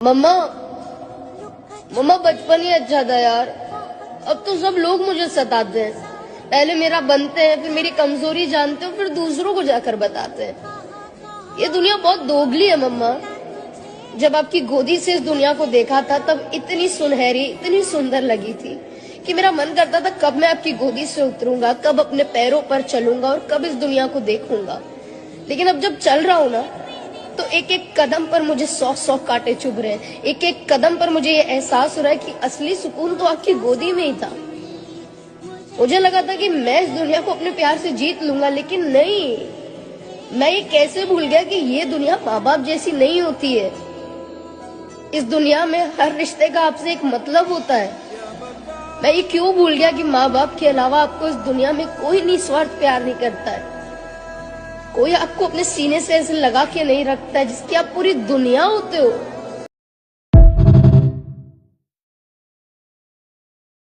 मम्मा मम्मा बचपन ही अच्छा था यार। अब तो सब लोग मुझे सताते हैं। पहले मेरा बनते हैं, फिर मेरी कमजोरी जानते हैं, फिर दूसरों को जाकर बताते हैं। ये दुनिया बहुत दोगली है मम्मा। जब आपकी गोदी से इस दुनिया को देखा था तब इतनी सुनहरी, इतनी सुंदर लगी थी कि मेरा मन करता था कब मैं आपकी गोदी से उतरूंगा, कब अपने पैरों पर चलूंगा और कब इस दुनिया को देखूंगा। लेकिन अब जब चल रहा हूं ना, तो एक एक कदम पर मुझे 100 कांटे चुभ रहे हैं। एक एक कदम पर मुझे ये एहसास हो रहा है कि असली सुकून तो आपकी गोदी में ही था। मुझे लगा था कि मैं इस दुनिया को अपने प्यार से जीत लूंगा, लेकिन नहीं। मैं ये कैसे भूल गया कि ये दुनिया माँ बाप जैसी नहीं होती है। इस दुनिया में हर रिश्ते का आपसे एक मतलब होता है। मैं ये क्यों भूल गया कि माँ बाप के अलावा आपको इस दुनिया में कोई निस्वार्थ प्यार नहीं करता है। कोई आपको अपने सीने से ऐसे लगा के नहीं रखता है जिसकी आप पूरी दुनिया होते हो।